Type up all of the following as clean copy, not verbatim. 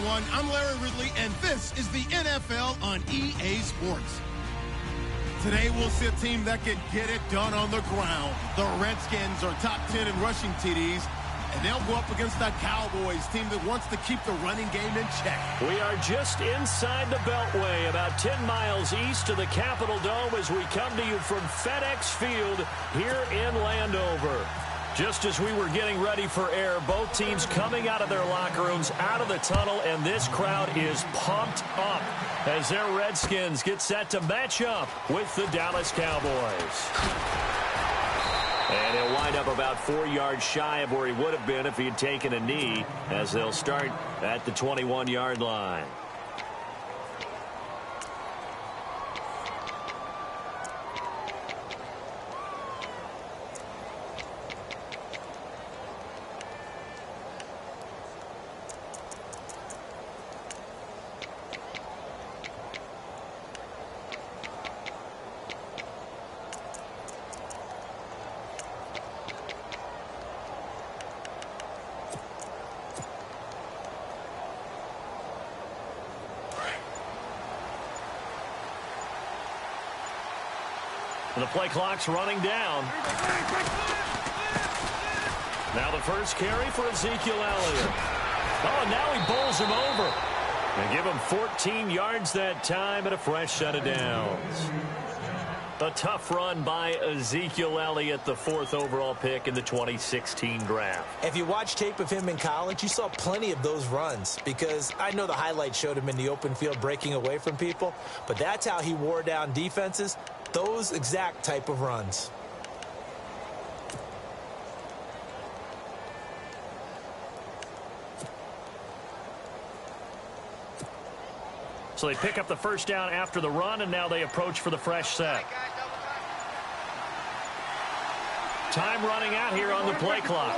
everyone. I'm Larry Ridley, and this is the NFL on EA Sports. Today, we'll see a team that can get it done on the ground. The Redskins are top 10 in rushing TDs, and they'll go up against the Cowboys, team that wants to keep the running game in check. We are just inside the Beltway, about 10 miles east of the Capitol Dome as we come to you from FedEx Field here in Landover. Just as we were getting ready for air, both teams coming out of their locker rooms, out of the tunnel, and this crowd is pumped up as their Redskins get set to match up with the Dallas Cowboys. And he'll wind up about 4 yards shy of where he would have been if he had taken a knee, as they'll start at the 21-yard line. The play clock's running down. Now the first carry for Ezekiel Elliott. Oh, and now he bowls him over. And give him 14 yards that time and a fresh set of downs. A tough run by Ezekiel Elliott, the 4th overall pick in the 2016 draft. If you watch tape of him in college, you saw plenty of those runs, because I know the highlights showed him in the open field breaking away from people, but that's how he wore down defenses, those exact type of runs. So they pick up the first down after the run, and now they approach for the fresh set. Time running out here on the play clock.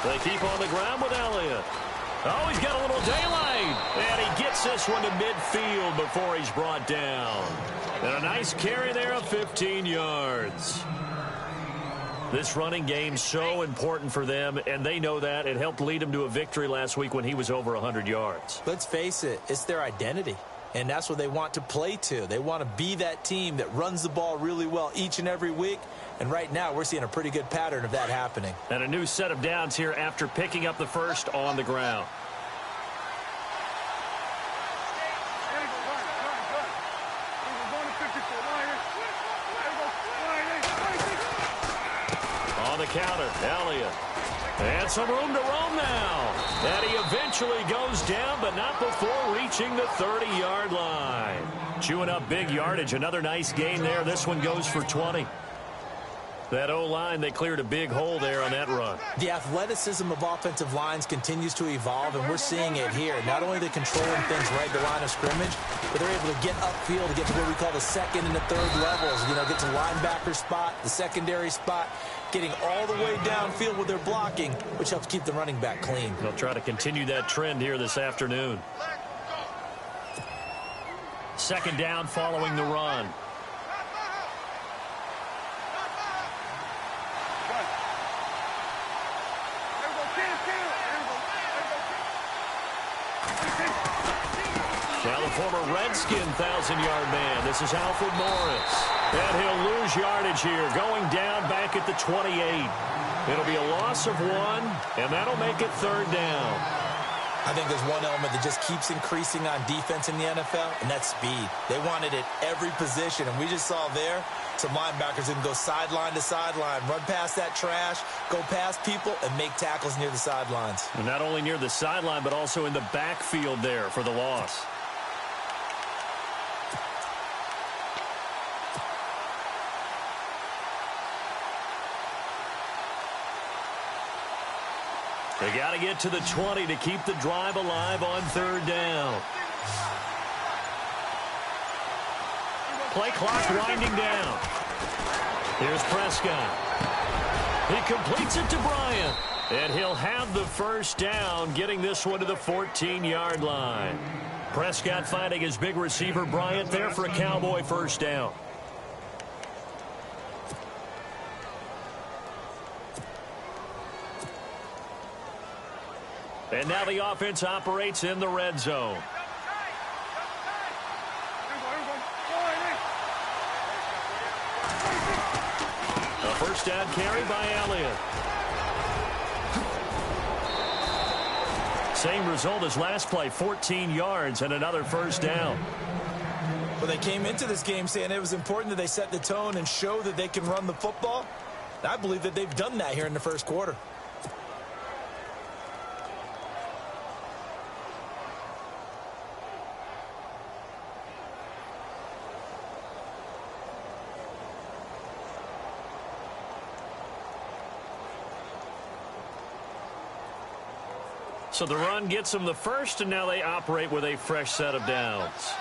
They keep on the ground with Elliott. Oh, he's got a little daylight. And he gets this one to midfield before he's brought down. And a nice carry there of 15 yards. This running game's so important for them, and they know that. It helped lead them to a victory last week when he was over 100 yards. Let's face it, it's their identity, and that's what they want to play to. They want to be that team that runs the ball really well each and every week, and right now we're seeing a pretty good pattern of that happening. And a new set of downs here after picking up the first on the ground. Counter, Elliott. And some room to roam now. And he eventually goes down, but not before reaching the 30-yard line. Chewing up big yardage. Another nice gain there. This one goes for 20. That O-line, they cleared a big hole there on that run. The athleticism of offensive lines continues to evolve, and we're seeing it here. Not only are they controlling things right at the line of scrimmage, but they're able to get upfield to get to what we call the second and the third levels. You know, get to linebacker spot, the secondary spot, getting all the way downfield with their blocking, which helps keep the running back clean. They'll try to continue that trend here this afternoon. Second down following the run. Now the former Redskin 1,000-yard man. This is Alfred Morris. And he'll lose yardage here, going down back at the 28. It'll be a loss of 1, and that'll make it third down. I think there's one element that just keeps increasing on defense in the NFL, and that's speed. They want it at every position, and we just saw there some linebackers that can go sideline to sideline, run past that trash, go past people, and make tackles near the sidelines. And not only near the sideline, but also in the backfield there for the loss. They got to get to the 20 to keep the drive alive on third down. Play clock winding down. Here's Prescott. He completes it to Bryant. And he'll have the first down, getting this one to the 14-yard line. Prescott finding his big receiver Bryant there for a Cowboy first down. And now the offense operates in the red zone. A first down carry by Elliott. Same result as last play, 14 yards and another first down. Well, they came into this game saying it was important that they set the tone and show that they can run the football. I believe that they've done that here in the first quarter. So the run gets them the first, and now they operate with a fresh set of downs.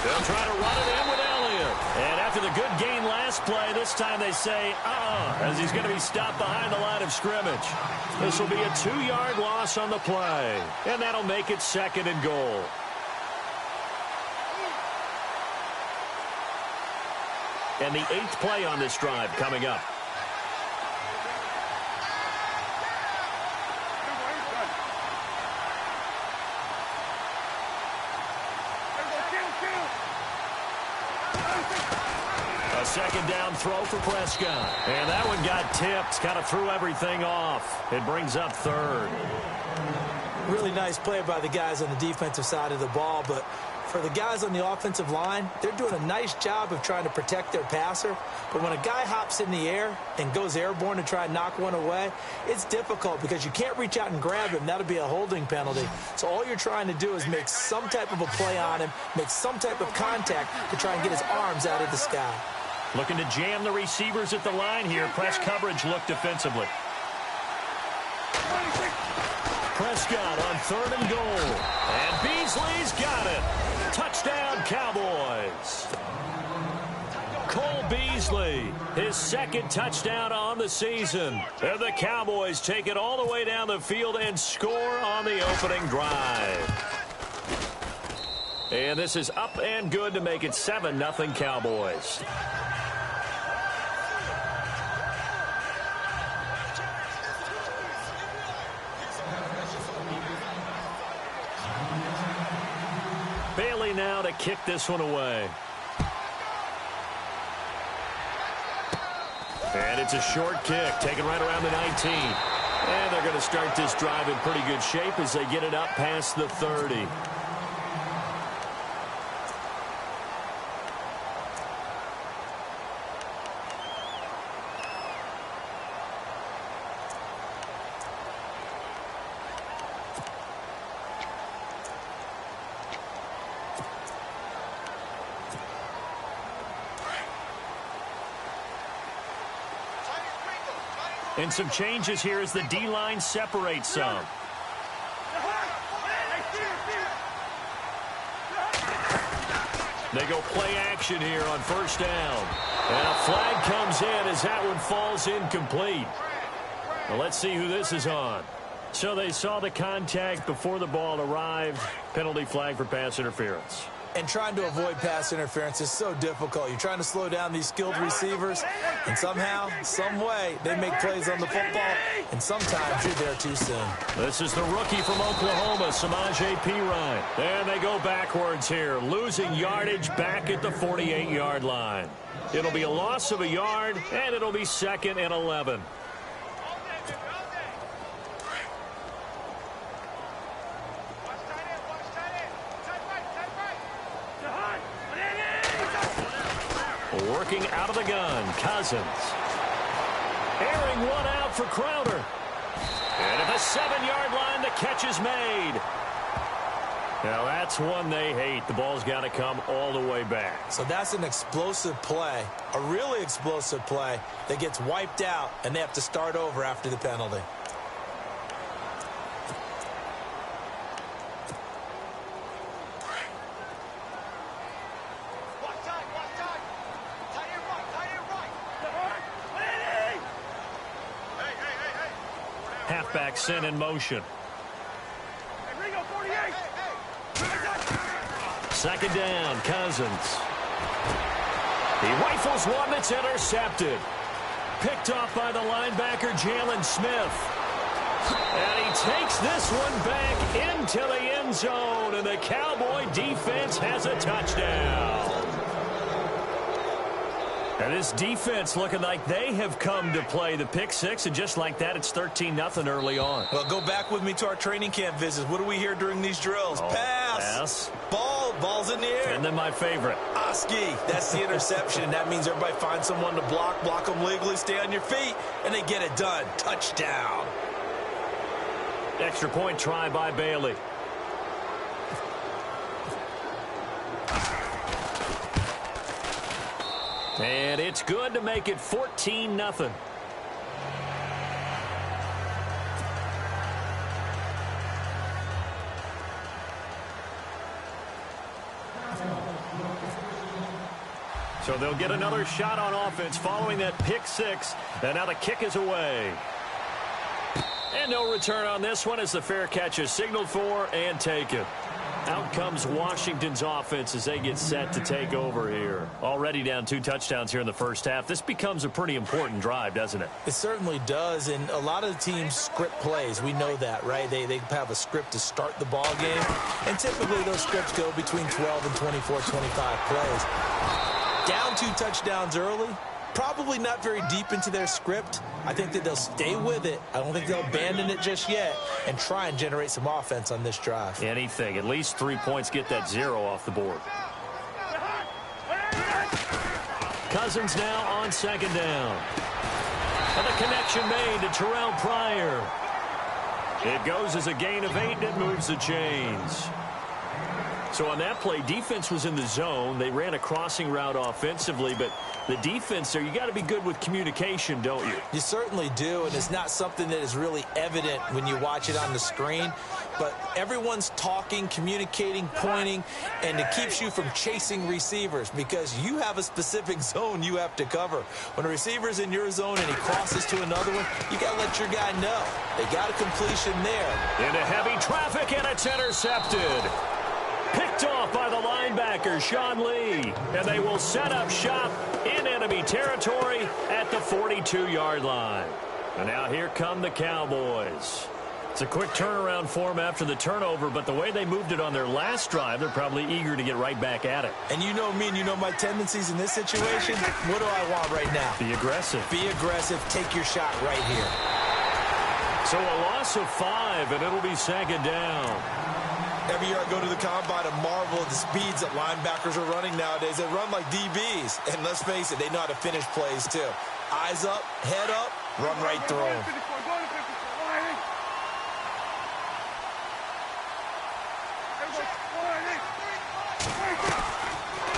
They'll try to run it in with Elliott. And after the good gain last play, this time they say, as he's going to be stopped behind the line of scrimmage. This will be a 2-yard loss on the play, and that'll make it 2nd and goal. And the 8th play on this drive coming up. A 2nd down throw for Prescott. And that one got tipped, kind of threw everything off. It brings up 3rd. Really nice play by the guys on the defensive side of the ball, but for the guys on the offensive line, they're doing a nice job of trying to protect their passer. But when a guy hops in the air and goes airborne to try and knock one away, it's difficult because you can't reach out and grab him. That'll be a holding penalty. So all you're trying to do is make some type of a play on him, make some type of contact to try and get his arms out of the sky. Looking to jam the receivers at the line here. Press coverage look defensively. Prescott on 3rd and goal. And Beasley's got it. Touchdown, Cowboys. Cole Beasley, his 2nd touchdown on the season. And the Cowboys take it all the way down the field and score on the opening drive. And this is up and good to make it 7-0 Cowboys. Bailey now to kick this one away. And it's a short kick, taken right around the 19. And they're going to start this drive in pretty good shape as they get it up past the 30. And some changes here as the D-line separates some. They go play action here on 1st down. And a flag comes in as that one falls incomplete. Well, let's see who this is on. So they saw the contact before the ball arrived. Penalty flag for pass interference. And trying to avoid pass interference is so difficult. You're trying to slow down these skilled receivers, and somehow, some way, they make plays on the football, and sometimes you're there too soon. This is the rookie from Oklahoma, Samaje Perine. And they go backwards here, losing yardage back at the 48-yard line. It'll be a loss of a yard, and it'll be 2nd and 11. Working out of the gun, Cousins. Airing one out for Crowder. And at the 7-yard line, the catch is made. Now, that's one they hate. The ball's got to come all the way back. So that's an explosive play, a really explosive play that gets wiped out, and they have to start over after the penalty. Halfback sent in motion. 2nd down, Cousins. He rifles one that's intercepted. Picked off by the linebacker, Jalen Smith. And he takes this one back into the end zone, and the Cowboy defense has a touchdown. And this defense looking like they have come to play the pick six, and just like that, it's 13-0 early on. Well, go back with me to our training camp visits. What do we hear during these drills? Pass. Ball's in the air. And then my favorite. Oski. That's the interception. That means everybody finds someone to block them legally, stay on your feet, and they get it done. Touchdown. Extra point try by Bailey. And it's good to make it 14-0. So they'll get another shot on offense following that pick six. And now the kick is away. And no return on this one as the fair catch is signaled for and taken. Out comes Washington's offense as they get set to take over here. Already down 2 touchdowns here in the first half. This becomes a pretty important drive, doesn't it? It certainly does, and a lot of the teams script plays. We know that, right? They have a script to start the ball game, and typically those scripts go between 12 and 24, 25 plays. Down 2 touchdowns early, probably not very deep into their script. I think that they'll stay with it. I don't think they'll abandon it just yet and try and generate some offense on this drive. Anything. At least 3 points, get that 0 off the board. Cousins now on second down. And the connection made to Terrell Pryor. It goes as a gain of 8, and it moves the chains. So on that play, defense was in the zone. They ran a crossing route offensively, but the defense there, you got to be good with communication, don't you? You certainly do, and it's not something that is really evident when you watch it on the screen. But everyone's talking, communicating, pointing, and it keeps you from chasing receivers because you have a specific zone you have to cover. When a receiver's in your zone and he crosses to another one, you got to let your guy know. They got a completion there. Into heavy traffic, and it's intercepted. Picked off by the linebacker, Sean Lee. And they will set up shop in enemy territory at the 42-yard line. And now here come the Cowboys. It's a quick turnaround for them after the turnover, but the way they moved it on their last drive, they're probably eager to get right back at it. And you know me and you know my tendencies in this situation. What do I want right now? Be aggressive. Be aggressive. Take your shot right here. So a loss of 5, and it'll be second down. Every year I go to the combine and marvel at the speeds that linebackers are running nowadays. They run like DBs. And let's face it, they know how to finish plays too. Eyes up, head up, run right through them.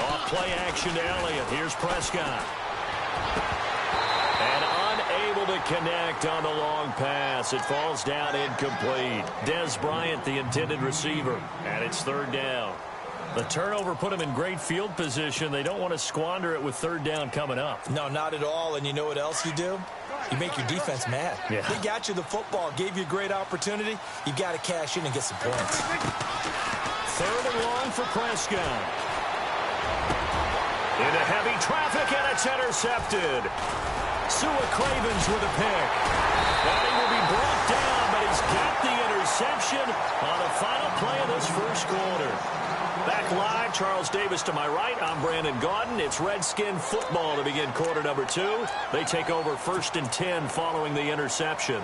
Off play action to Elliott. Here's Prescott. And unable to connect on the long pass. It falls down incomplete. Dez Bryant, the intended receiver. And it's third down. The turnover put them in great field position. They don't want to squander it with third down coming up. No, not at all. And you know what else you do? You make your defense mad. Yeah. They got you the football, gave you a great opportunity. You got to cash in and get some points. Third and long for Prescott. Into heavy traffic, and it's intercepted. Sua Cravens with a pick. And he will be brought down, but he's got the interception on the final play of this first quarter. Back live, Charles Davis to my right. I'm Brandon Gaudin. It's Redskin football to begin quarter number 2. They take over 1st and 10 following the interception.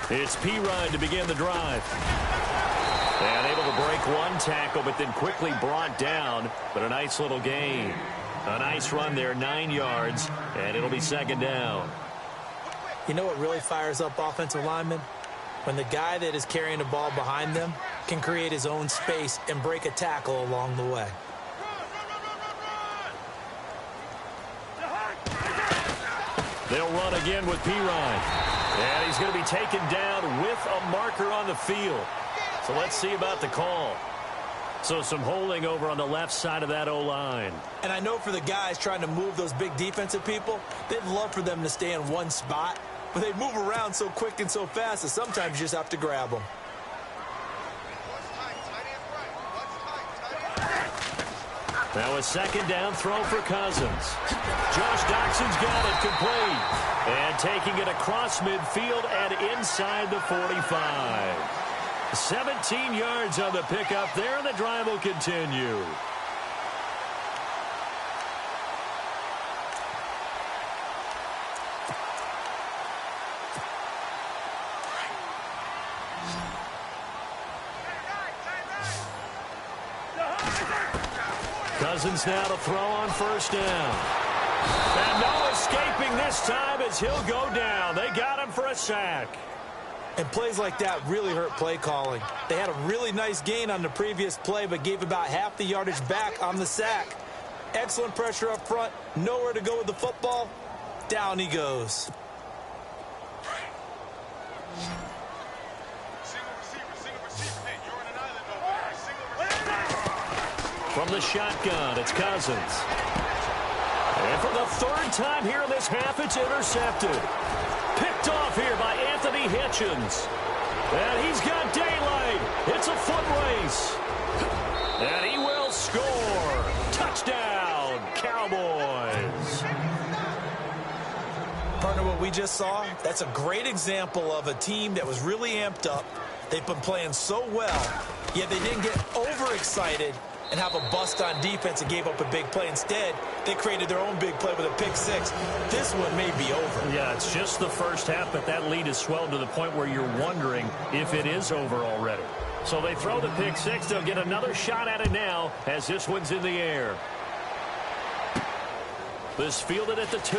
It's P-Ride to begin the drive. And able to break one tackle, but then quickly brought down. But a nice little gain. A nice run there, 9 yards, and it'll be second down. You know what really fires up offensive linemen? When the guy that is carrying the ball behind them can create his own space and break a tackle along the way. They'll run again with Pirine. And he's going to be taken down with a marker on the field. So let's see about the call. So some holding over on the left side of that O-line. And I know for the guys trying to move those big defensive people, they'd love for them to stay in one spot. But they move around so quick and so fast that sometimes you just have to grab them. Now a second down throw for Cousins. Josh Doxson's got it complete. And taking it across midfield and inside the 45. 17 yards on the pickup there, and the drive will continue. Cousins now to throw on first down. And no escaping this time as he'll go down. They got him for a sack. And plays like that really hurt play calling. They had a really nice gain on the previous play, but gave about half the yardage back on the sack. Excellent pressure up front. Nowhere to go with the football. Down he goes. From the shotgun, it's Cousins. And for the third time here in this half, it's intercepted. Picked off here by Anthony Hitchens. And he's got daylight. It's a foot race. And he will score. Touchdown, Cowboys. Partner, what we just saw, that's a great example of a team that was really amped up. They've been playing so well, yet they didn't get overexcited and have a bust on defense and gave up a big play. Instead, they created their own big play with a pick six. This one may be over. Yeah, it's just the first half, but that lead has swelled to the point where you're wondering if it is over already. So they throw the pick six. They'll get another shot at it now as this one's in the air. This fielded at the 2.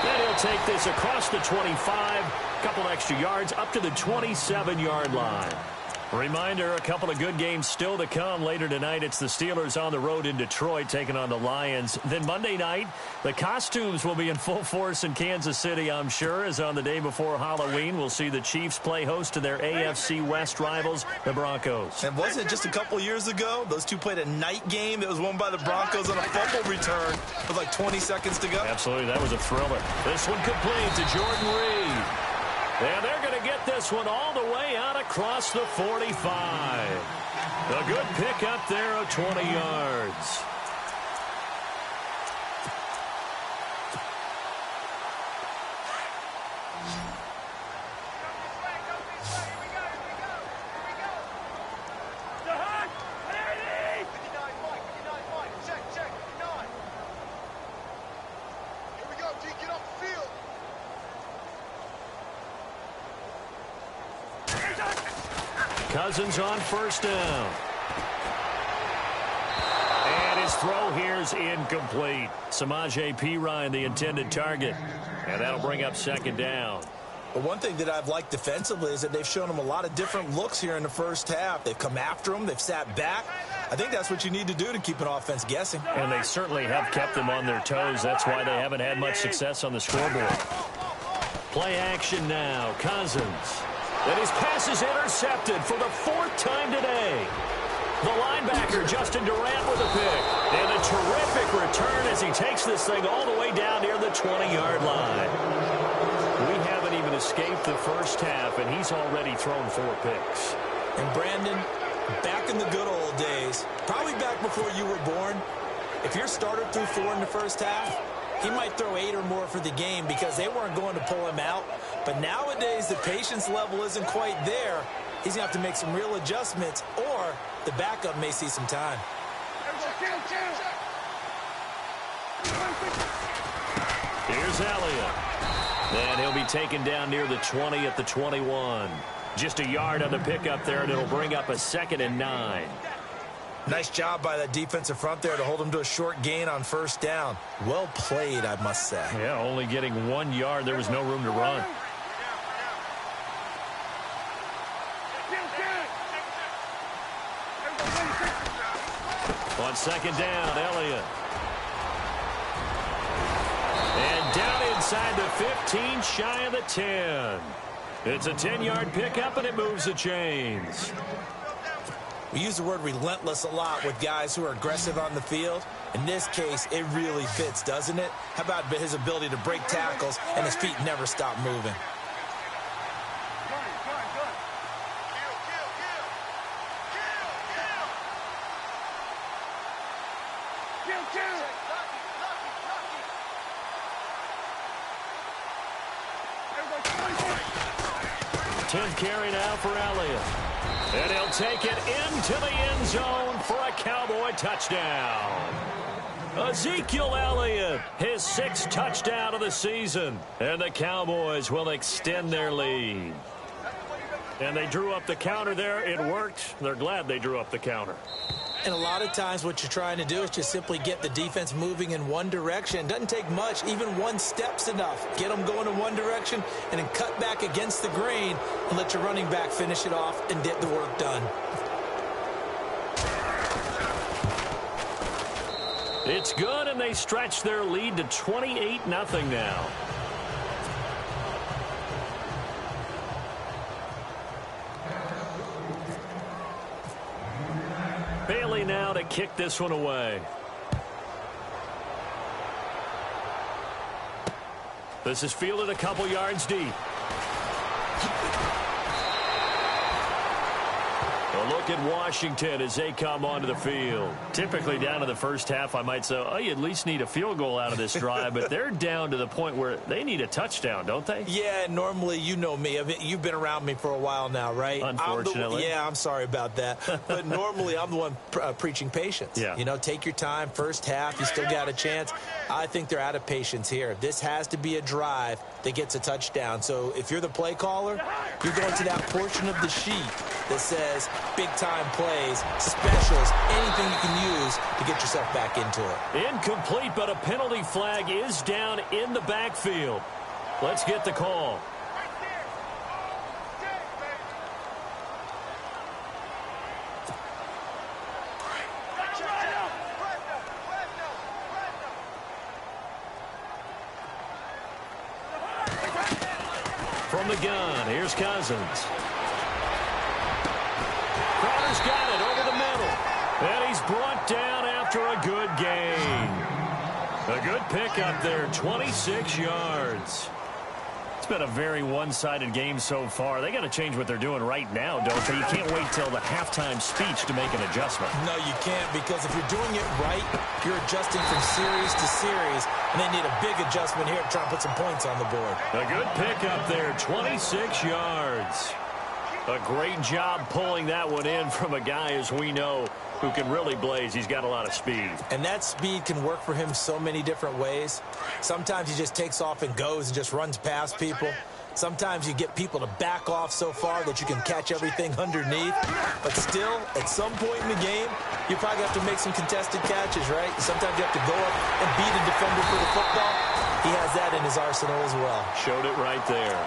Then he'll take this across the 25. Couple extra yards up to the 27-yard line. Reminder, a couple of good games still to come later tonight. It's the Steelers on the road in Detroit taking on the Lions. Then Monday night, the costumes will be in full force in Kansas City, I'm sure, as on the day before Halloween, we'll see the Chiefs play host to their AFC West rivals, the Broncos. And wasn't it just a couple years ago, those two played a night game that was won by the Broncos on a fumble return with like 20 seconds to go? Absolutely, that was a thriller. This one complete to Jordan Reed. And they're going to get this one all the way out across the 45. A good pick up there of 20 yards. Cousins on first down. And his throw here's incomplete. Samaje Perine, the intended target. And that'll bring up second down. But one thing that I've liked defensively is that they've shown him a lot of different looks here in the first half. They've come after him. They've sat back. I think that's what you need to do to keep an offense guessing. And they certainly have kept them on their toes. That's why they haven't had much success on the scoreboard. Play action now. Cousins. And his pass is intercepted for the 4th time today. The linebacker, Justin Durant, with a pick. And a terrific return as he takes this thing all the way down near the 20-yard line. We haven't even escaped the first half, and he's already thrown 4 picks. And Brandon, back in the good old days, probably back before you were born, if your starter threw 4 in the first half, he might throw 8 or more for the game because they weren't going to pull him out. But nowadays, the patience level isn't quite there. He's going to have to make some real adjustments, or the backup may see some time. Here's Elliott. And he'll be taken down near the 20 at the 21. Just a yard on the pickup there, and it'll bring up a 2nd and 9. Nice job by that defensive front there to hold him to a short gain on first down. Well played, I must say. Yeah, only getting 1 yard. There was no room to run. On second down, Elliott. down inside the 15, shy of the 10. It's a 10-yard pickup, and it moves the chains. We use the word relentless a lot with guys who are aggressive on the field. In this case, it really fits, doesn't it? How about his ability to break tackles and his feet never stop moving? Tenth carry now for Elliott. And he'll take it into the end zone for a Cowboy touchdown. Ezekiel Elliott, his 6th touchdown of the season. And the Cowboys will extend their lead. And they drew up the counter there. It worked. They're glad they drew up the counter. And a lot of times what you're trying to do is just simply get the defense moving in one direction. Doesn't take much. Even one step's enough. Get them going in one direction and then cut back against the grain and let your running back finish it off and get the work done. It's good, and they stretch their lead to 28-0 now. Bailey now to kick this one away. This is fielded a couple yards deep. A look at Washington as they come onto the field. Typically down to the first half, I might say, oh, you at least need a field goal out of this drive, but they're down to the point where they need a touchdown, don't they? Yeah, normally, you know me. I mean, you've been around me for a while now, right? Unfortunately. I'm sorry about that. But normally, I'm the one preaching patience. Yeah. You know, take your time. First half, you still got a chance. I think they're out of patience here. This has to be a drive that gets a touchdown. So if you're the play caller, you're going to that portion of the sheet that says big-time plays, specials, anything you can use to get yourself back into it. Incomplete, but a penalty flag is down in the backfield. Let's get the call. From the gun, here's Cousins. Crowder's got it over the middle. And he's brought down after a good gain. A good pickup there, 26 yards. It's been a very one-sided game so far. They got to change what they're doing right now, don't they? You can't wait till the halftime speech to make an adjustment. No, you can't, because if you're doing it right, you're adjusting from series to series, and they need a big adjustment here to try and put some points on the board. A good pickup there, 26 yards. A great job pulling that one in from a guy, as we know, who can really blaze. He's got a lot of speed. And that speed can work for him so many different ways. Sometimes he just takes off and goes and just runs past people. Sometimes you get people to back off so far that you can catch everything underneath. But still, at some point in the game, you probably have to make some contested catches, right? Sometimes you have to go up and beat a defender for the football. He has that in his arsenal as well. Showed it right there.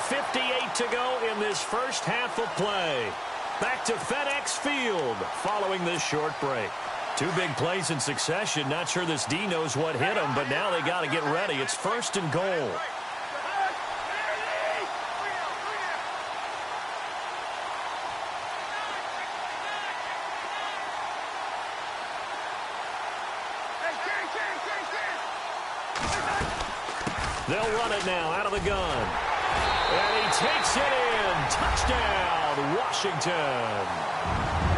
1:58 to go in this first half of play. Back to FedEx Field following this short break. Two big plays in succession. Not sure this D knows what hit him, but now they got to get ready. It's 1st and goal. They'll run it now out of the gun. And he takes it in. Touchdown, Washington.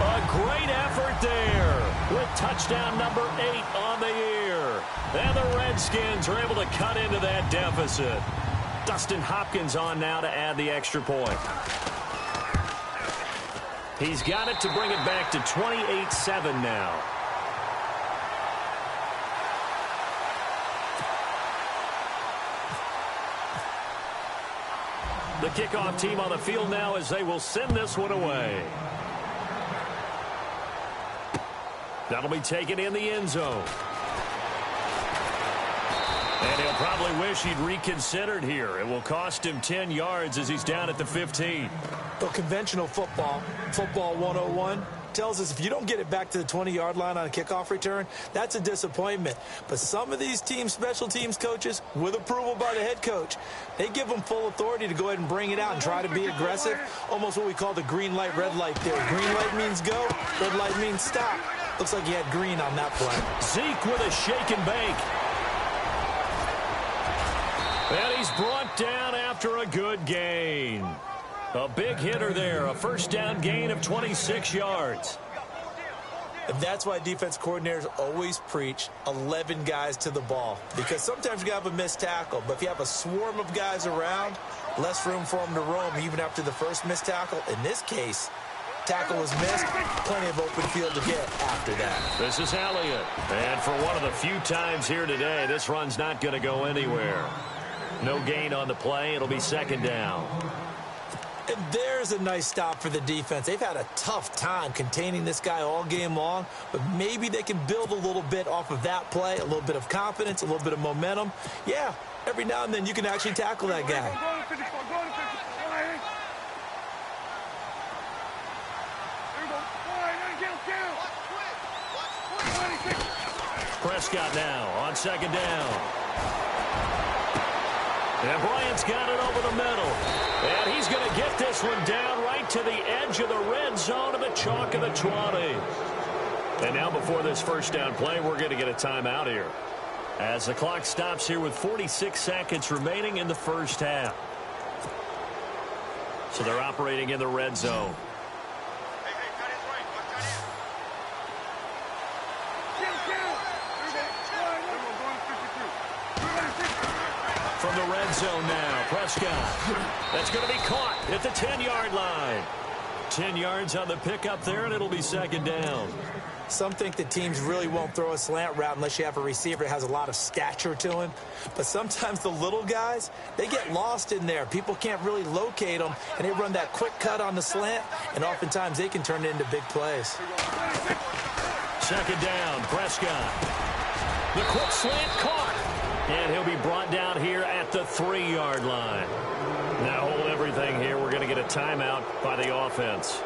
A great effort there with touchdown number 8 on the year. And the Redskins are able to cut into that deficit. Dustin Hopkins on now to add the extra point. He's got it to bring it back to 28-7 now. The kickoff team on the field now as they will send this one away. That'll be taken in the end zone. And he'll probably wish he'd reconsidered here. It will cost him 10 yards as he's down at the 15. Well, conventional football 101, tells us if you don't get it back to the 20-yard line on a kickoff return, that's a disappointment. But some of these special teams coaches, with approval by the head coach, they give them full authority to go ahead and bring it out and try to be aggressive, almost what we call the green light, red light theory. Green light means go, red light means stop. Looks like he had green on that play. Zeke with a shake and bake. And he's brought down after a good gain. A big hitter there, a first down gain of 26 yards. And that's why defense coordinators always preach 11 guys to the ball. Because sometimes you have a missed tackle, but if you have a swarm of guys around, less room for them to roam even after the first missed tackle. In this case, tackle was missed, plenty of open field to get after that. This is Elliott. And for one of the few times here today, this run's not going to go anywhere. No gain on the play. It'll be second down. And there's a nice stop for the defense. They've had a tough time containing this guy all game long, but maybe they can build a little bit off of that play, a little bit of confidence, a little bit of momentum. Yeah, every now and then you can actually tackle that guy. Prescott now on second down. And Bryant's got it over the middle. And he's going to get this one down right to the edge of the red zone of the chalk of the 20. And now before this first down play, we're going to get a timeout here, as the clock stops here with 46 seconds remaining in the first half. So they're operating in the red zone. From the red zone now, Prescott. That's going to be caught at the 10-yard line. 10 yards on the pickup there, and it'll be second down. Some think that teams really won't throw a slant route unless you have a receiver that has a lot of stature to him. But sometimes the little guys, they get lost in there. People can't really locate them, and they run that quick cut on the slant, and oftentimes they can turn it into big plays. Second down, Prescott. The quick slant caught. And he'll be brought down here at the 3-yard line. Now hold everything here. We're going to get a timeout by the offense,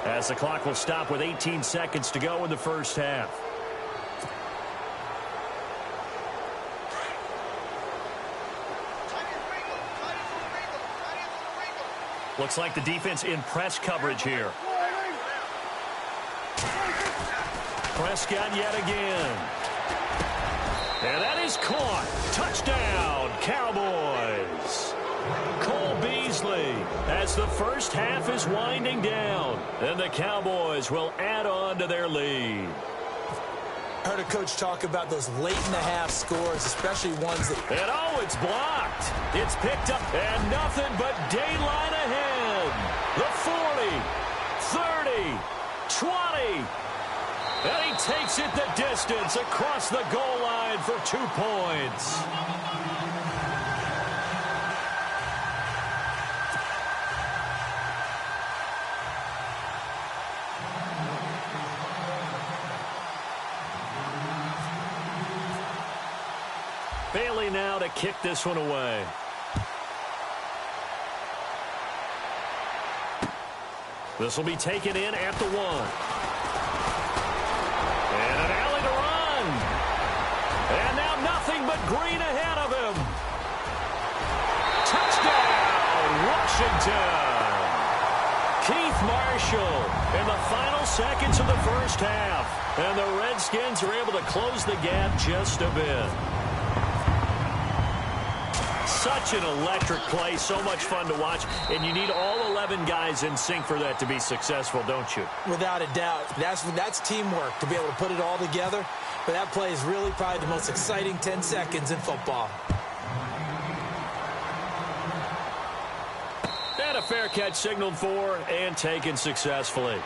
as the clock will stop with 18 seconds to go in the first half. Looks like the defense in press coverage here. Prescott yet again. And that is caught. Touchdown, Cowboys. Cole Beasley, as the first half is winding down, and the Cowboys will add on to their lead. I heard a coach talk about those late-in-the-half scores, especially ones that... And oh, it's blocked. It's picked up, and nothing but daylight ahead. The 40, 30, 20... And he takes it the distance across the goal line for 2 points. Bailey now to kick this one away. This will be taken in at the 1. And now nothing but green ahead of him. Touchdown, Washington. Keith Marshall in the final seconds of the first half. And the Redskins are able to close the gap just a bit. Such an electric play, so much fun to watch, and you need all 11 guys in sync for that to be successful, don't you? Without a doubt. That's teamwork, to be able to put it all together. But that play is really probably the most exciting 10 seconds in football. And a fair catch signaled for and taken successfully.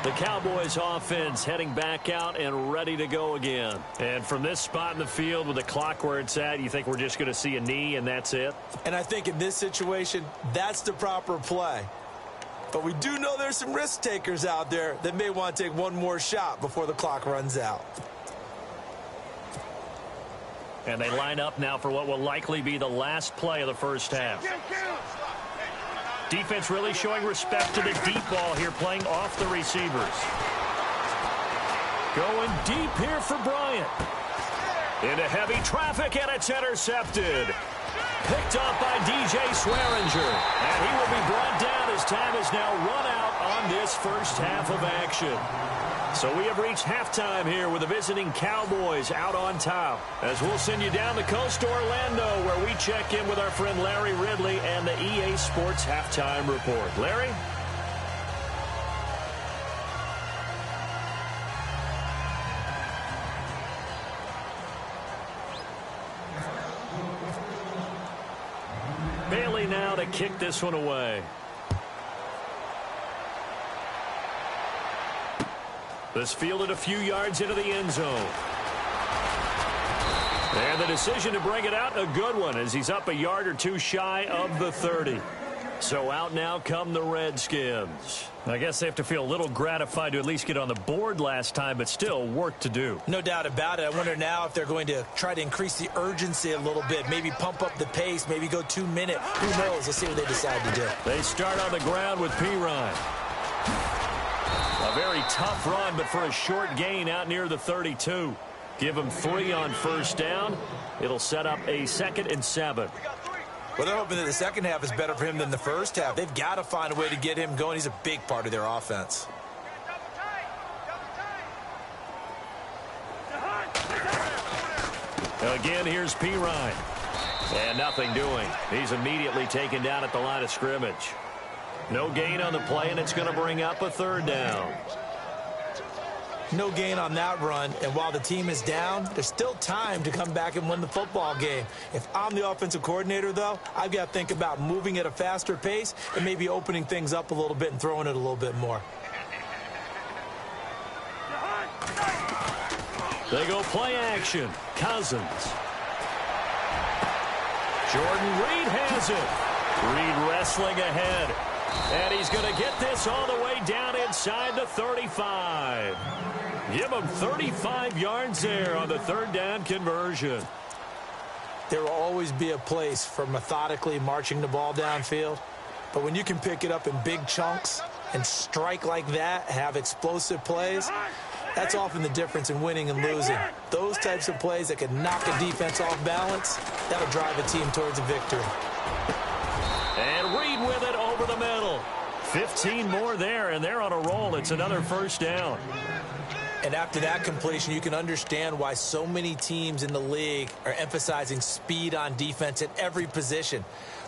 The Cowboys offense heading back out and ready to go again. And from this spot in the field with the clock where it's at, you think we're just going to see a knee and that's it? And I think in this situation, that's the proper play. But we do know there's some risk takers out there that may want to take one more shot before the clock runs out. And they line up now for what will likely be the last play of the first half. Defense really showing respect to the deep ball here, playing off the receivers. Going deep here for Bryant. Into heavy traffic, and it's intercepted. Picked up by DJ Swearinger. And he will be brought down as time is now run out on this first half of action. So we have reached halftime here with the visiting Cowboys out on top. As we'll send you down the coast to Orlando, where we check in with our friend Larry Ridley and the EA Sports Halftime Report. Larry? Bailey now to kick this one away. This fielded a few yards into the end zone. And the decision to bring it out, a good one, as he's up a yard or two shy of the 30. So out now come the Redskins. I guess they have to feel a little gratified to at least get on the board last time, but still work to do. No doubt about it. I wonder now if they're going to try to increase the urgency a little bit, maybe pump up the pace, maybe go 2 minute. Who knows? Let's see what they decide to do. They start on the ground with Pirine. A very tough run, but for a short gain out near the 32. Give him 3 on first down. It'll set up a 2nd and 7. Well, they're hoping that the second half is better for him than the first half. They've got to find a way to get him going. He's a big part of their offense. Again, here's Pirine. And nothing doing. He's immediately taken down at the line of scrimmage. No gain on the play, and it's going to bring up a 3rd down. No gain on that run, and while the team is down, there's still time to come back and win the football game. If I'm the offensive coordinator, though, I've got to think about moving at a faster pace and maybe opening things up a little bit and throwing it a little bit more. They go play action. Cousins. Jordan Reed has it. Reed wrestling ahead. And he's going to get this all the way down inside the 35. Give him 35 yards there on the 3rd down conversion. There will always be a place for methodically marching the ball downfield. But when you can pick it up in big chunks and strike like that, have explosive plays, that's often the difference in winning and losing. Those types of plays that can knock a defense off balance, that'll drive a team towards a victory. And Reed with it over the middle. 15 more there, and they're on a roll. It's another first down. And after that completion, you can understand why so many teams in the league are emphasizing speed on defense at every position.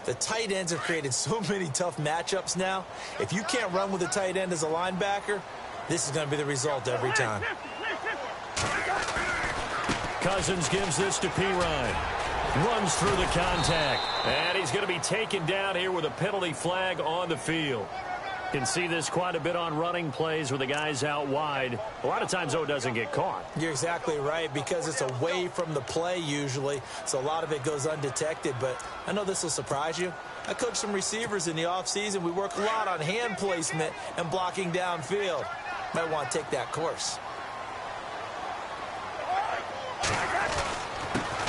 The tight ends have created so many tough matchups now. If you can't run with a tight end as a linebacker, this is going to be the result every time. Cousins gives this to Pirine. Runs through the contact. And he's going to be taken down here with a penalty flag on the field. Can see this quite a bit on running plays with the guys out wide. A lot of times, though, it doesn't get caught. You're exactly right, because it's away from the play usually, so a lot of it goes undetected. But I know this will surprise you. I coached some receivers in the offseason. We work a lot on hand placement and blocking downfield. Might want to take that course.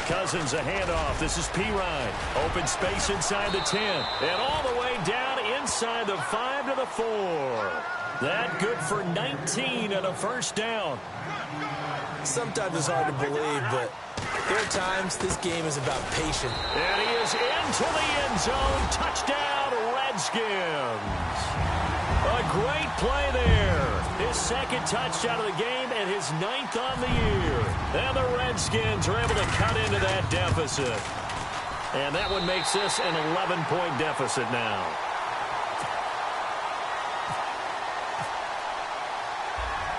Cousins a handoff. This is Pirine. Open space inside the 10. And all the way down inside the 5 to the 4. That good for 19 and a first down. Sometimes it's hard to believe, but there are times this game is about patience. And he is into the end zone. Touchdown, Redskins. A great play there. His 2nd touchdown of the game and his 9th on the year. And the Redskins are able to cut into that deficit. And that one makes this an 11-point deficit now.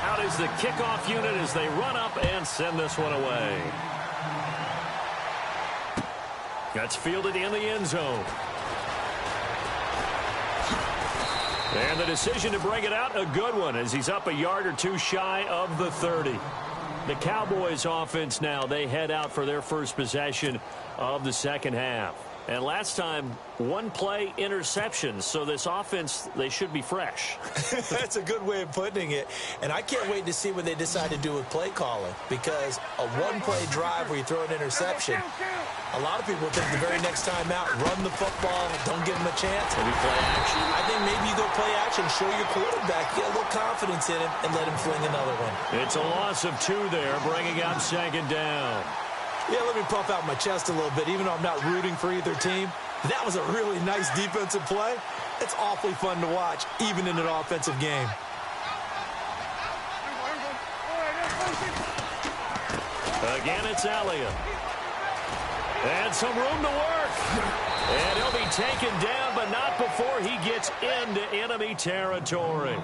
Out is the kickoff unit as they run up and send this one away. That's fielded in the end zone. And the decision to bring it out, a good one, as he's up a yard or two shy of the 30. The Cowboys offense now, they head out for their first possession of the second half. And last time, one play interception. So this offense, they should be fresh. That's a good way of putting it. And I can't wait to see what they decide to do with play calling, because a one-play drive where you throw an interception, a lot of people think the very next time out, run the football, don't give them a chance. Maybe play action. I think maybe you go play action, show your quarterback, get a little confidence in him, and let him fling another one. It's a loss of 2 there, bringing up 2nd down. Yeah, let me puff out my chest a little bit, even though I'm not rooting for either team. That was a really nice defensive play. It's awfully fun to watch, even in an offensive game. Again, it's Elliott. And some room to work. And he'll be taken down, but not before he gets into enemy territory.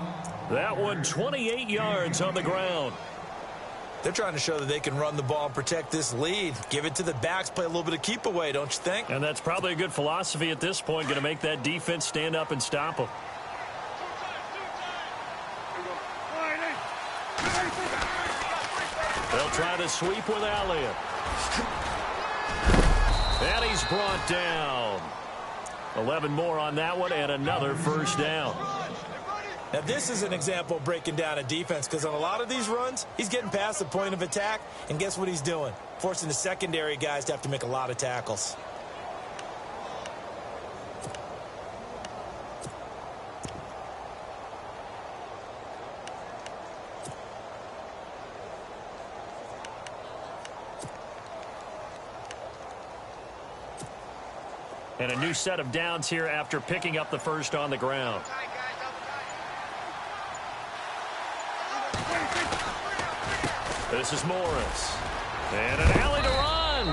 That one, 28 yards on the ground. They're trying to show that they can run the ball and protect this lead. Give it to the backs, play a little bit of keep away, don't you think? And that's probably a good philosophy at this point, going to make that defense stand up and stop them. They'll try to sweep with Elliott. And he's brought down. 11 more on that one, and another first down. Now, this is an example of breaking down a defense, because on a lot of these runs, he's getting past the point of attack, and guess what he's doing? Forcing the secondary guys to have to make a lot of tackles. And a new set of downs here after picking up the first on the ground. This is Morris. And an alley to run.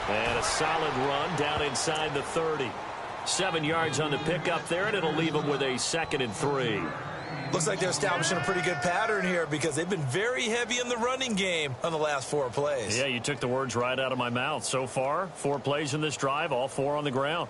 And a solid run down inside the 30. 7 yards on the pickup there, and it'll leave them with a 2nd and 3. Looks like they're establishing a pretty good pattern here, because they've been very heavy in the running game on the last 4 plays. Yeah, you took the words right out of my mouth. So far, 4 plays in this drive, all 4 on the ground.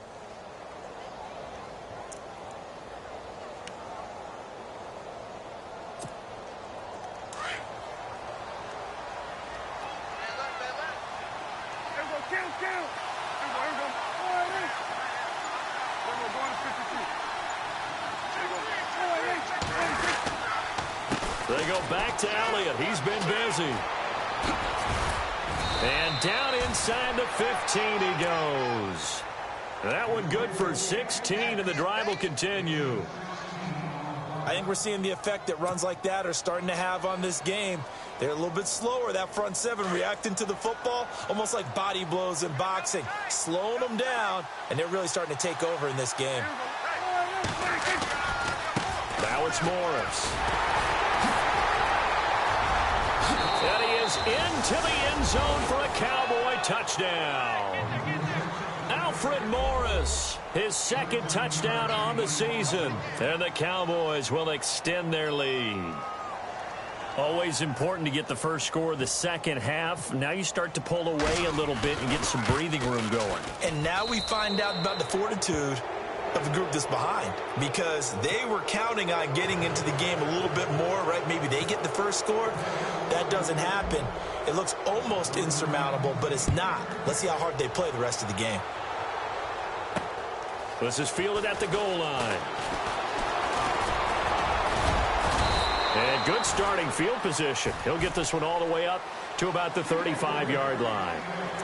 They go back to Elliott. He's been busy. And down inside the 15 he goes. That one good for 16, and the drive will continue. I think we're seeing the effect that runs like that are starting to have on this game. They're a little bit slower, that front 7, reacting to the football, almost like body blows in boxing, slowing them down, and they're really starting to take over in this game. Now it's Morris. And he is into the end zone for a Cowboy touchdown. Alfred Morris, his 2nd touchdown on the season. And the Cowboys will extend their lead. Always important to get the first score of the second half. Now you start to pull away a little bit and get some breathing room going. And now we find out about the fortitude of the group that's behind, because they were counting on getting into the game a little bit more, right? Maybe they get the first score. That doesn't happen. It looks almost insurmountable, but it's not. Let's see how hard they play the rest of the game. This is fielded at the goal line. And good starting field position. He'll get this one all the way up to about the 35-yard line.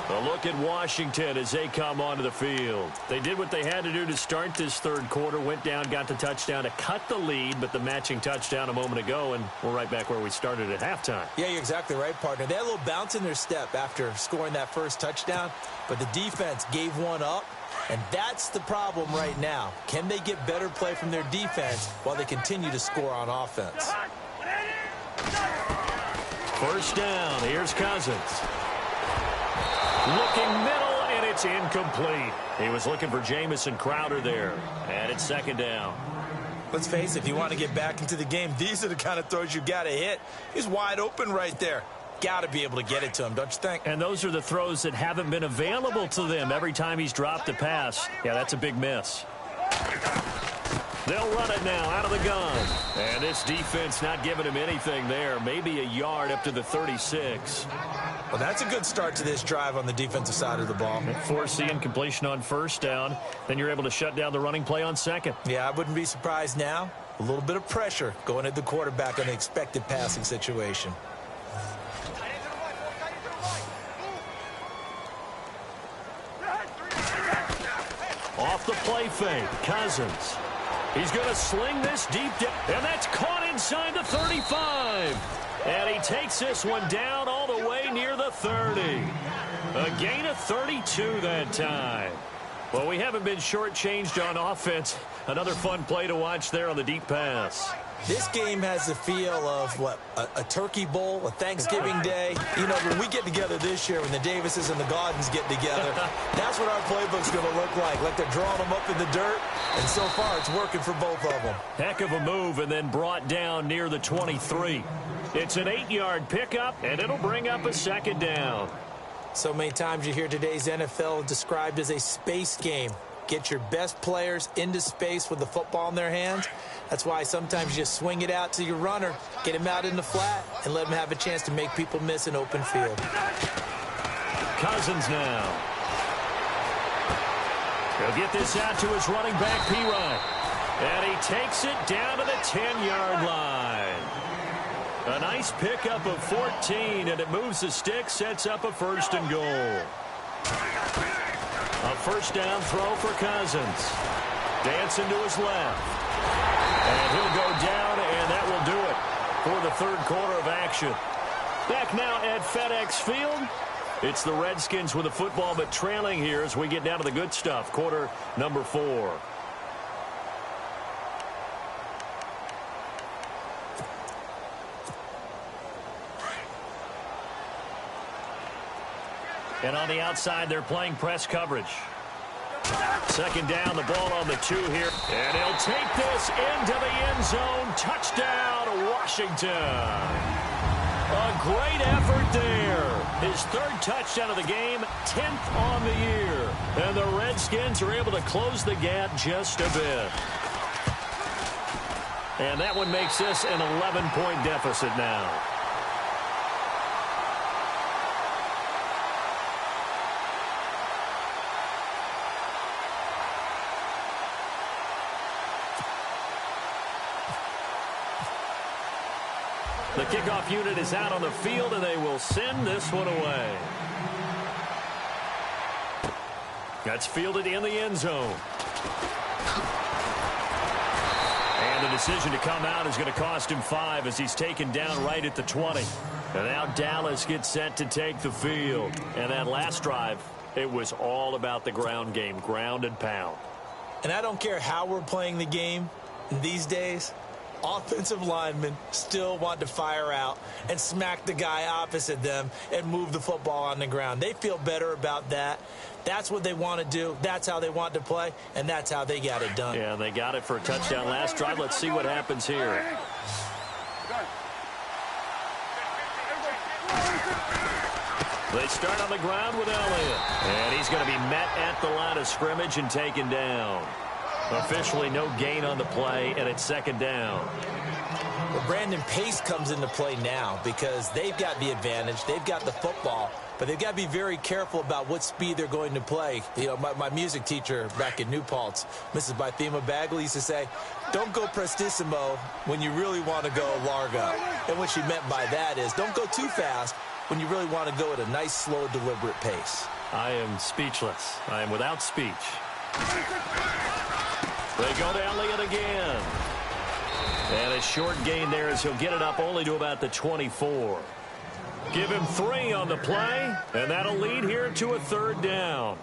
A look at Washington as they come onto the field. They did what they had to do to start this 3rd quarter, went down, got the touchdown to cut the lead, but the matching touchdown a moment ago, and we're right back where we started at halftime. Yeah, you're exactly right, partner. They had a little bounce in their step after scoring that first touchdown, but the defense gave one up, and that's the problem right now. Can they get better play from their defense while they continue to score on offense? First down, here's Cousins. Looking middle, and it's incomplete. He was looking for Jamison Crowder there, and it's 2nd down. Let's face it, if you want to get back into the game, these are the kind of throws you got to hit. He's wide open right there. Got to be able to get it to him, don't you think? And those are the throws that haven't been available to them every time he's dropped a pass. Yeah, that's a big miss. They'll run it now out of the gun. And this defense not giving him anything there. Maybe a yard up to the 36. Well, that's a good start to this drive on the defensive side of the ball. Force the incompletion on first down. Then you're able to shut down the running play on second. Yeah, I wouldn't be surprised now. A little bit of pressure going at the quarterback on the expected passing situation. Off the play fake, Cousins. He's going to sling this deep down, and that's caught inside the 35. And he takes this one down all the way near the 30. A gain of 32 that time. Well, we haven't been shortchanged on offense. Another fun play to watch there on the deep pass. This game has the feel of, what, a turkey bowl, a Thanksgiving day. You know, when we get together this year, when the Davises and the Gaudens get together, that's what our playbook's going to look like they're drawing them up in the dirt. And so far, it's working for both of them. Heck of a move, and then brought down near the 23. It's an 8-yard pickup, and it'll bring up a second down. So many times you hear today's NFL described as a space game. Get your best players into space with the football in their hands. That's why sometimes you just swing it out to your runner, get him out in the flat, and let him have a chance to make people miss an open field. Cousins now. He'll get this out to his running back, P-Ryan. And he takes it down to the 10-yard line. A nice pickup of 14, and it moves the stick, sets up a first and goal. A first down throw for Cousins. Dancing to his left. And he'll go down, and that will do it for the third quarter of action. Back now at FedEx Field. It's the Redskins with the football, but trailing here as we get down to the good stuff. Quarter number 4. And on the outside, they're playing press coverage. Second down, the ball on the 2 here. And he'll take this into the end zone. Touchdown, Washington. A great effort there. His third touchdown of the game, 10th on the year. And the Redskins are able to close the gap just a bit. And that one makes this an 11-point deficit now. The kickoff unit is out on the field, and they will send this one away. That's fielded in the end zone. And the decision to come out is going to cost him 5 as he's taken down right at the 20. And now Dallas gets set to take the field. And that last drive, it was all about the ground game, ground and pound. And I don't care how we're playing the game these days. Offensive linemen still want to fire out and smack the guy opposite them and move the football on the ground. They feel better about that. That's what they want to do. That's how they want to play, and that's how they got it done. Yeah, they got it for a touchdown last drive. Let's see what happens here. They start on the ground with Elliott. And he's going to be met at the line of scrimmage and taken down. Officially no gain on the play, and it's second down. Well, Brandon, pace comes into play now because they've got the advantage. They've got the football, but they've got to be very careful about what speed they're going to play. You know, my music teacher back in New Paltz, Mrs. Bythema Bagley, used to say, don't go prestissimo when you really want to go largo. And what she meant by that is don't go too fast when you really want to go at a nice, slow, deliberate pace. I am speechless. I am without speech. They go to Elliott again. And a short gain there as he'll get it up only to about the 24. Give him 3 on the play, and that'll lead here to a third down.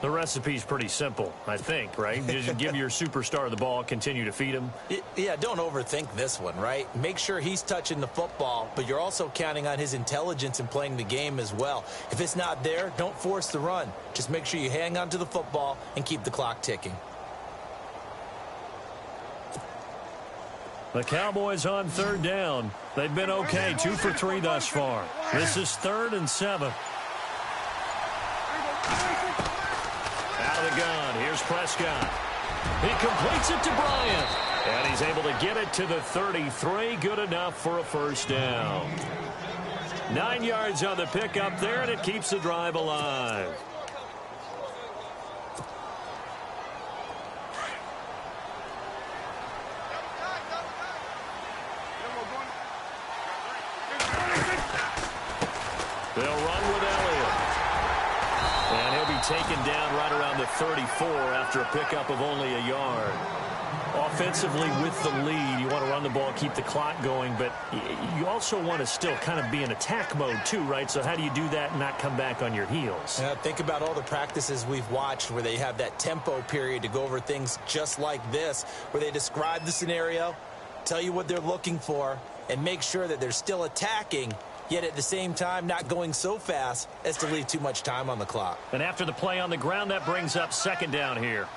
The recipe's pretty simple, I think, right? Just give your superstar the ball, continue to feed him. Yeah, don't overthink this one, right? Make sure he's touching the football, but you're also counting on his intelligence in playing the game as well. If it's not there, don't force the run. Just make sure you hang on to the football and keep the clock ticking. The Cowboys on third down. They've been okay, 2 for 3 thus far. This is 3rd and 7. Out of the gun. Here's Prescott. He completes it to Bryant. And he's able to get it to the 33. Good enough for a first down. 9 yards on the pickup there, and it keeps the drive alive. They'll run with Elliott. And he'll be taken down right around the 34 after a pickup of only a yard. Offensively with the lead, you want to run the ball, keep the clock going, but you also want to still kind of be in attack mode too, right? So how do you do that and not come back on your heels? Yeah, think about all the practices we've watched where they have that tempo period to go over things just like this, where they describe the scenario, tell you what they're looking for, and make sure that they're still attacking, yet at the same time not going so fast as to leave too much time on the clock. And after the play on the ground, that brings up second down here.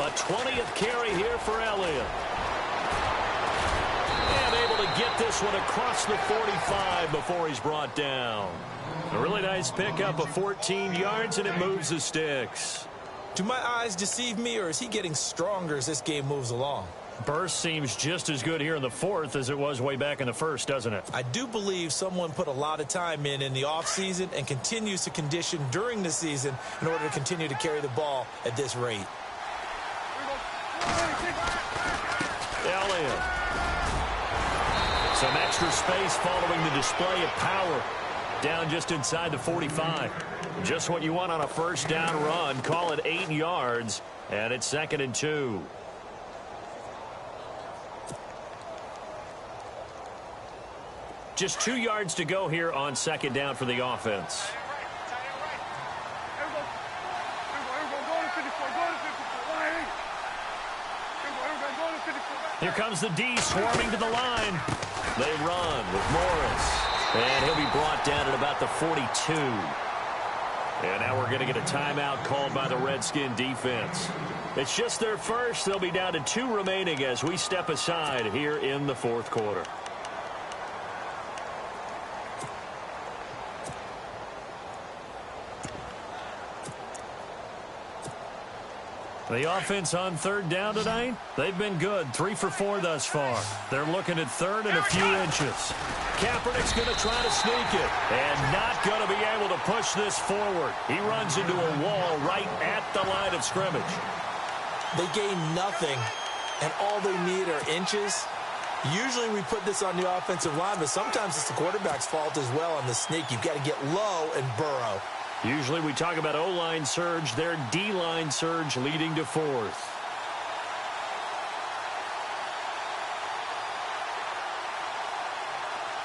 A 20th carry here for Elliott. And able to get this one across the 45 before he's brought down. A really nice pickup of 14 yards, and it moves the sticks. Do my eyes deceive me, or is he getting stronger as this game moves along? Burst seems just as good here in the fourth as it was way back in the first, doesn't it? I do believe someone put a lot of time in the offseason and continues to condition during the season in order to continue to carry the ball at this rate. Elliott. Some extra space following the display of power. Down just inside the 45. Just what you want on a first down run. Call it 8 yards, and it's 2nd and 2. Just 2 yards to go here on second down for the offense. Here comes the D swarming to the line. They run with Morris. And he'll be brought down at about the 42. And now we're going to get a timeout called by the Redskin defense. It's just their first. They'll be down to 2 remaining as we step aside here in the fourth quarter. The offense on third down tonight, they've been good. 3 for 4 thus far. They're looking at third and a few inches. Kaepernick's going to try to sneak it and not going to be able to push this forward. He runs into a wall right at the line of scrimmage. They gain nothing, and all they need are inches. Usually we put this on the offensive line, but sometimes it's the quarterback's fault as well on the sneak. You've got to get low and burrow. Usually we talk about O-line surge, their D-line surge leading to fourth.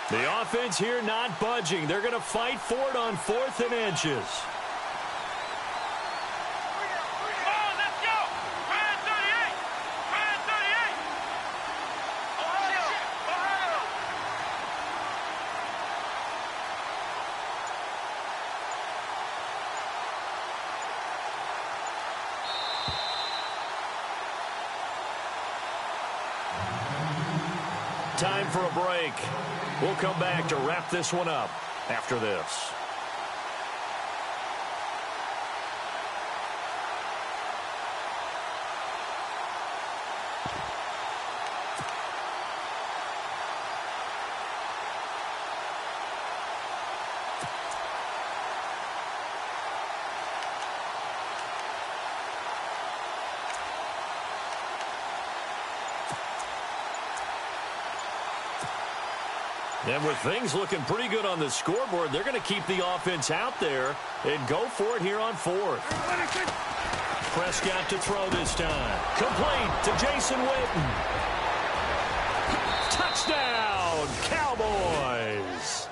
The offense here not budging. They're going to fight for it on 4th and inches. Time for a break. We'll come back to wrap this one up after this. And with things looking pretty good on the scoreboard, they're going to keep the offense out there and go for it here on 4th. Prescott to throw this time. Complete to Jason Witten. Touchdown, Cowboys.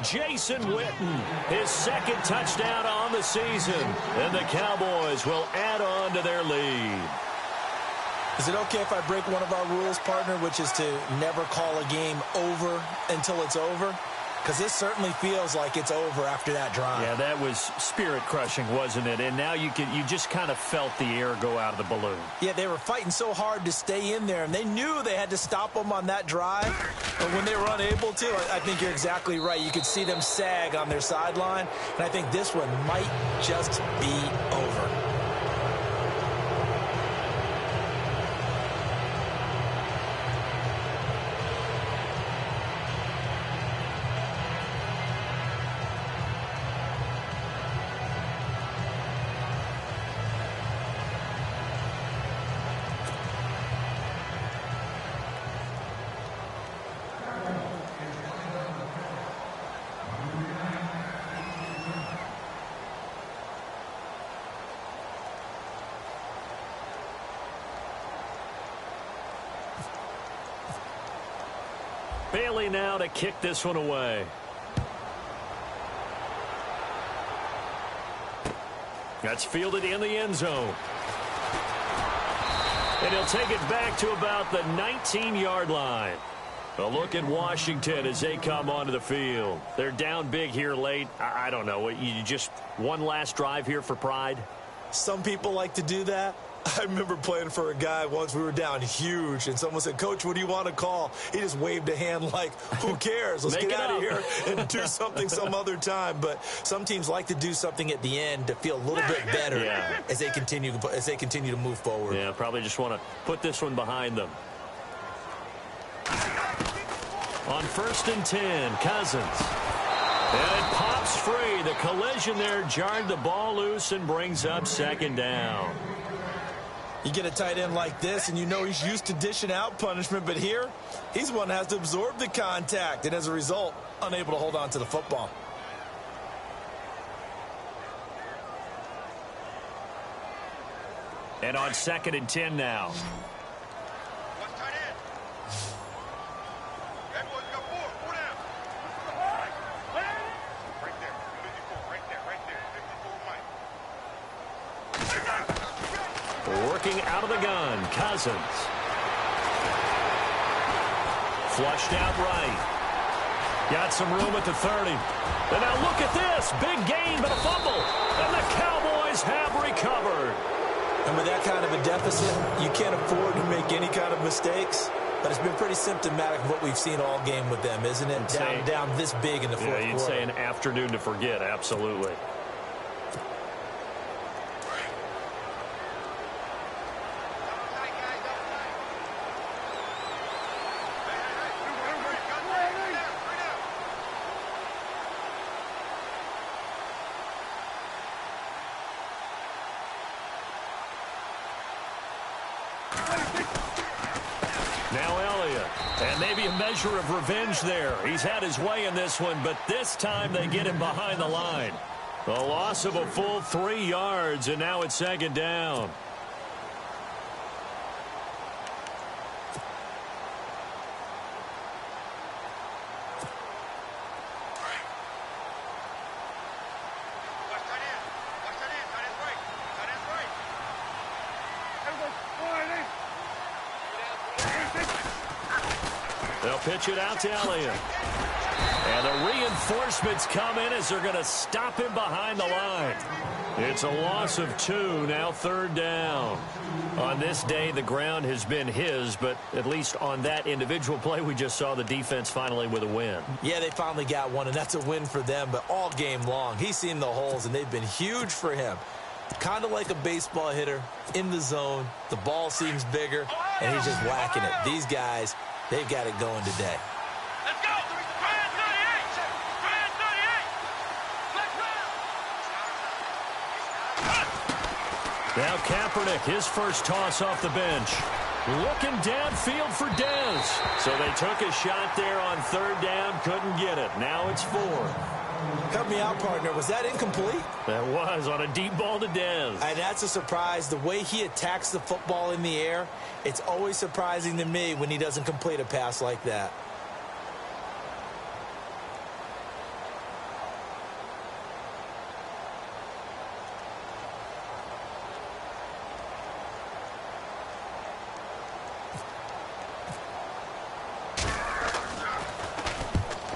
Jason Witten, his 2nd touchdown on the season. And the Cowboys will add on to their lead. Is it okay if I break one of our rules, partner, which is to never call a game over until it's over? Because this certainly feels like it's over after that drive. Yeah, that was spirit-crushing, wasn't it? And now you just kind of felt the air go out of the balloon. Yeah, they were fighting so hard to stay in there, and they knew they had to stop them on that drive. But when they were unable to, I think you're exactly right. You could see them sag on their sideline, and I think this one might just be over. Bailey now to kick this one away. That's fielded in the end zone. And he'll take it back to about the 19-yard line. A look at Washington as they come onto the field. They're down big here late. I don't know. You just one last drive here for pride? Some people like to do that. I remember playing for a guy once. We were down huge, and someone said, "Coach, what do you want to call?" He just waved a hand like, who cares? Let's get out of here and do something some other time. But some teams like to do something at the end to feel a little bit better as they continue to move forward. Yeah, probably just want to put this one behind them. On 1st and 10, Cousins. And it pops free. The collision there jarred the ball loose and brings up 2nd down. You get a tight end like this, and you know he's used to dishing out punishment, but here, he's the one that has to absorb the contact, and as a result, unable to hold on to the football. And on 2nd and 10 now. Working out of the gun, Cousins. Flushed out right. Got some room at the 30. And now look at this. Big gain, but a fumble. And the Cowboys have recovered. And with that kind of a deficit, you can't afford to make any kind of mistakes. But it's been pretty symptomatic of what we've seen all game with them, isn't it? Down this big in the fourth quarter. You'd say an afternoon to forget, absolutely. Now Elliott, and maybe a measure of revenge there. He's had his way in this one, but this time they get him behind the line. A loss of a full 3 yards, and now it's 2nd down. They'll pitch it out to Elliott. And the reinforcements come in as they're going to stop him behind the line. It's a loss of 2, now 3rd down. On this day, the ground has been his, but at least on that individual play, we just saw the defense finally with a win. Yeah, they finally got one, and that's a win for them, but all game long, he's seen the holes, and they've been huge for him. Kind of like a baseball hitter in the zone. The ball seems bigger, and he's just whacking it. These guys, they've got it going today. Let's go! Now Kaepernick, his first toss off the bench. Looking downfield for Dez. So they took a shot there on 3rd down, couldn't get it. Now it's 4th. Help me out, partner. Was that incomplete? That was on a deep ball to Dez. And that's a surprise. The way he attacks the football in the air, it's always surprising to me when he doesn't complete a pass like that.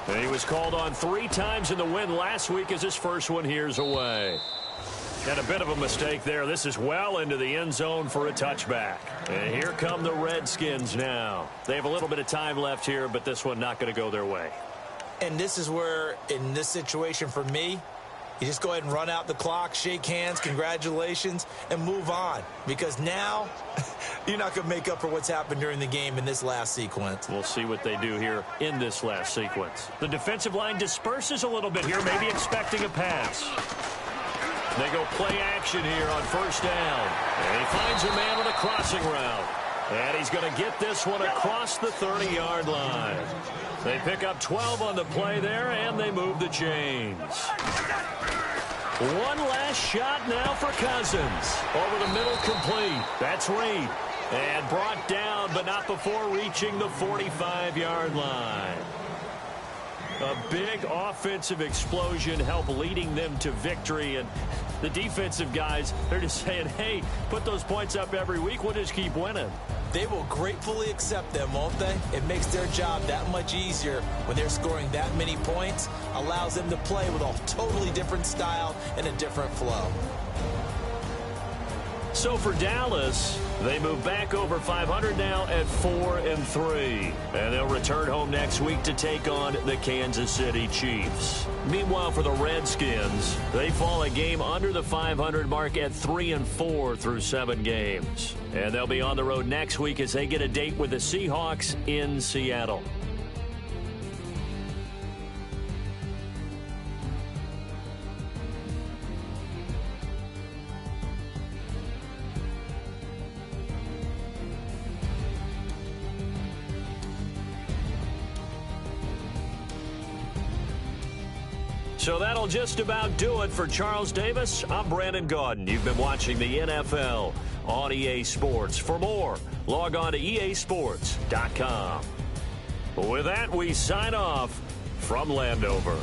And he was called on 3 times in the win last week as his first one here's away. And a bit of a mistake there. This is well into the end zone for a touchback. And here come the Redskins now. They have a little bit of time left here, but this one not going to go their way. And this is where, in this situation for me, you just go ahead and run out the clock, shake hands, congratulations, and move on. Because now, you're not going to make up for what's happened during the game in this last sequence. We'll see what they do here in this last sequence. The defensive line disperses a little bit here, maybe expecting a pass. They go play action here on 1st down. And he finds a man on a crossing route. And he's going to get this one across the 30-yard line. They pick up 12 on the play there, and they move the chains. One last shot now for Cousins. Over the middle, complete. That's Reed. And brought down, but not before reaching the 45-yard line. A big offensive explosion helped leading them to victory. And the defensive guys, they're just saying, hey, put those points up every week. We'll just keep winning. They will gratefully accept them, won't they? It makes their job that much easier when they're scoring that many points. Allows them to play with a totally different style and a different flow. So for Dallas, they move back over 500 now at 4-3. And they'll return home next week to take on the Kansas City Chiefs. Meanwhile, for the Redskins, they fall a game under the 500 mark at 3-4 through 7 games. And they'll be on the road next week as they get a date with the Seahawks in Seattle. So that'll just about do it for Charles Davis. I'm Brandon Gaudin. You've been watching the NFL on EA Sports. For more, log on to easports.com. With that, we sign off from Landover.